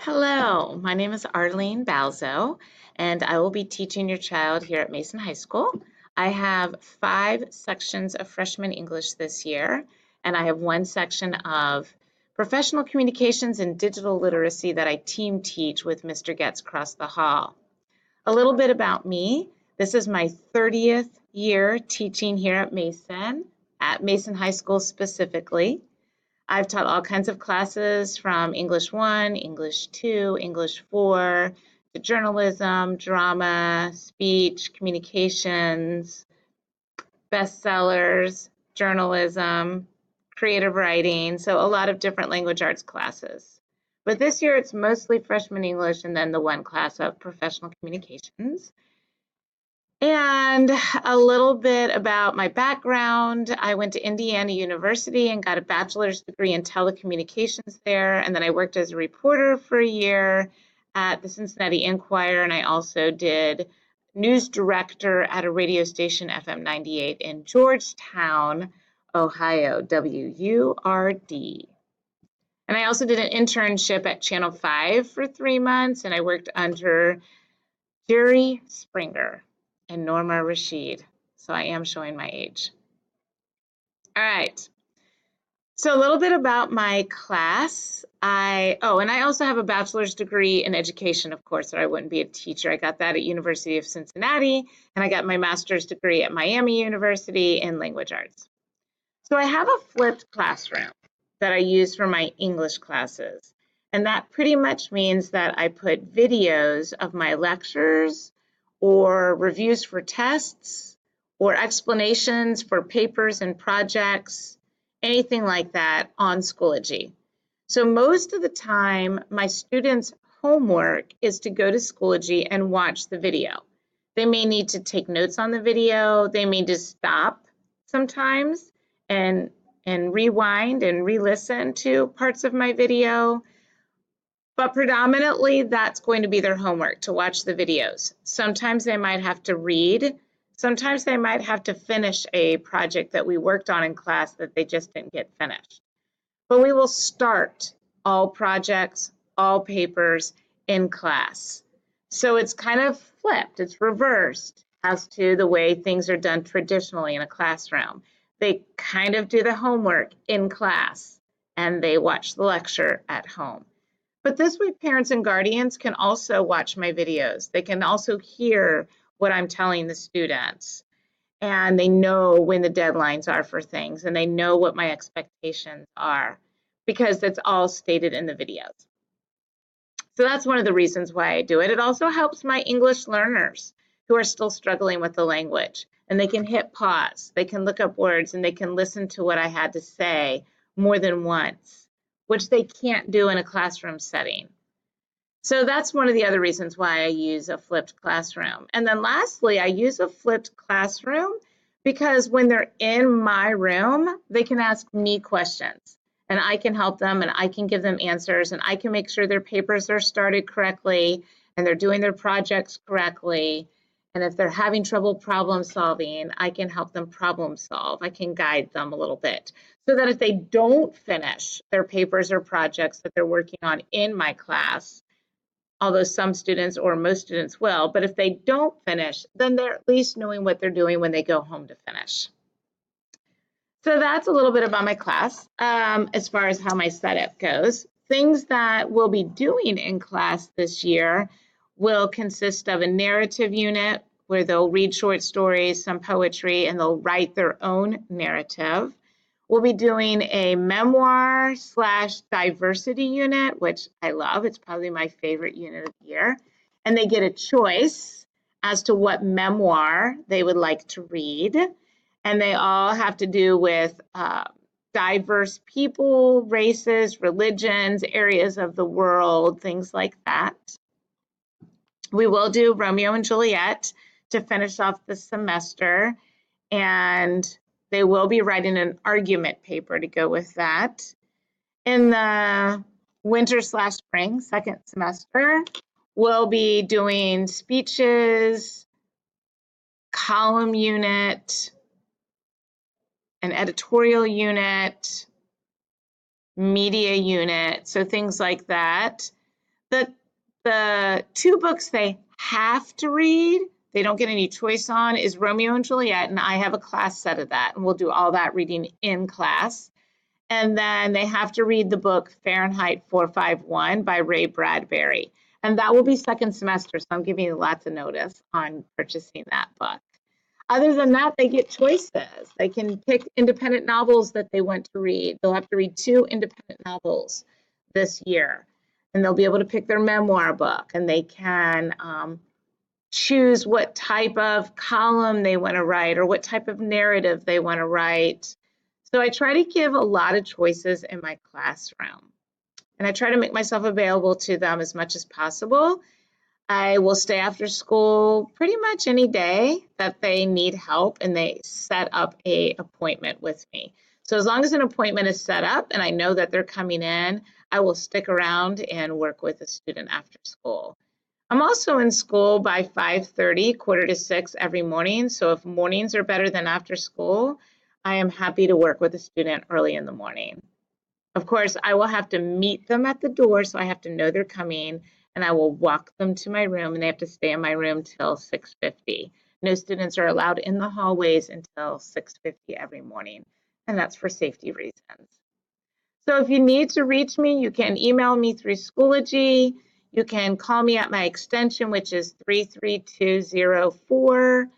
Hello, my name is Arlene Balzo, and I will be teaching your child here at Mason High School. I have 5 sections of freshman English this year, and I have 1 section of professional communications and digital literacy that I team teach with Mr. Getz across the hall. A little bit about me. This is my 30th year teaching here at Mason High School specifically. I've taught all kinds of classes from English 1, English 2, English 4, to journalism, drama, speech, communications, bestsellers, journalism, creative writing, so a lot of different language arts classes. But this year it's mostly freshman English and then the 1 class of professional communications. And a little bit about my background. I went to Indiana University and got a bachelor's degree in telecommunications there. And then I worked as a reporter for a year at the Cincinnati Enquirer. And I also did news director at a radio station, FM 98 in Georgetown, Ohio, WURD. And I also did an internship at Channel 5 for 3 months. And I worked under Jerry Springer and Norma Rashid. So I am showing my age. All right. So a little bit about my class. And I also have a bachelor's degree in education, of course, or I wouldn't be a teacher. I got that at University of Cincinnati, and I got my master's degree at Miami University in language arts. So I have a flipped classroom that I use for my English classes. And that pretty much means that I put videos of my lectures or reviews for tests or explanations for papers and projects, anything like that on Schoology. So most of the time, my students' homework is to go to Schoology and watch the video. They may need to take notes on the video. They may just stop sometimes and rewind and re-listen to parts of my video. But predominantly, that's going to be their homework, to watch the videos. Sometimes they might have to read. Sometimes they might have to finish a project that we worked on in class that they just didn't get finished. But we will start all projects, all papers in class. So it's kind of flipped, it's reversed as to the way things are done traditionally in a classroom. They kind of do the homework in class and they watch the lecture at home. But this way, parents and guardians can also watch my videos. They can also hear what I'm telling the students. And they know when the deadlines are for things, and they know what my expectations are, because it's all stated in the videos. So that's one of the reasons why I do it. It also helps my English learners who are still struggling with the language. And they can hit pause, they can look up words, and they can listen to what I had to say more than once, which they can't do in a classroom setting. So that's one of the other reasons why I use a flipped classroom. And then lastly, I use a flipped classroom because when they're in my room, they can ask me questions and I can help them and I can give them answers and I can make sure their papers are started correctly and they're doing their projects correctly. And if they're having trouble problem solving, I can help them problem solve. I can guide them a little bit so that if they don't finish their papers or projects that they're working on in my class, although some students or most students will, but if they don't finish, then they're at least knowing what they're doing when they go home to finish. So that's a little bit about my class as far as how my setup goes. Things that we'll be doing in class this year will consist of a narrative unit where they'll read short stories, some poetry, and they'll write their own narrative. We'll be doing a memoir/diversity unit, which I love. It's probably my favorite unit of the year. And they get a choice as to what memoir they would like to read. And they all have to do with diverse people, races, religions, areas of the world, things like that. We will do Romeo and Juliet to finish off the semester. And they will be writing an argument paper to go with that. In the winter/spring, second semester, we'll be doing speeches, column unit, an editorial unit, media unit, so things like that. The two books they have to read, they don't get any choice on, is Romeo and Juliet, and I have a class set of that, and we'll do all that reading in class. And then they have to read the book Fahrenheit 451 by Ray Bradbury. And that will be second semester, so I'm giving you lots of notice on purchasing that book. Other than that, they get choices. They can pick independent novels that they want to read. They'll have to read 2 independent novels this year. And they'll be able to pick their memoir book, and they can choose what type of column they want to write or what type of narrative they want to write. So I try to give a lot of choices in my classroom, and I try to make myself available to them as much as possible. I will stay after school pretty much any day that they need help and they set up an appointment with me. So as long as an appointment is set up and I know that they're coming in, I will stick around and work with a student after school. I'm also in school by 5:30, 5:45 every morning. So if mornings are better than after school, I am happy to work with a student early in the morning. Of course, I will have to meet them at the door, so I have to know they're coming, and I will walk them to my room, and they have to stay in my room till 6:50. No students are allowed in the hallways until 6:50 every morning, and that's for safety reasons. So if you need to reach me, you can email me through Schoology. You can call me at my extension, which is 33204.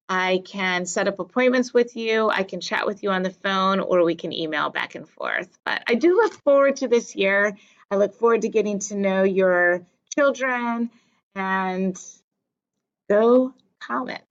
I can set up appointments with you. I can chat with you on the phone, or we can email back and forth. But I do look forward to this year. I look forward to getting to know your children, and go Comets.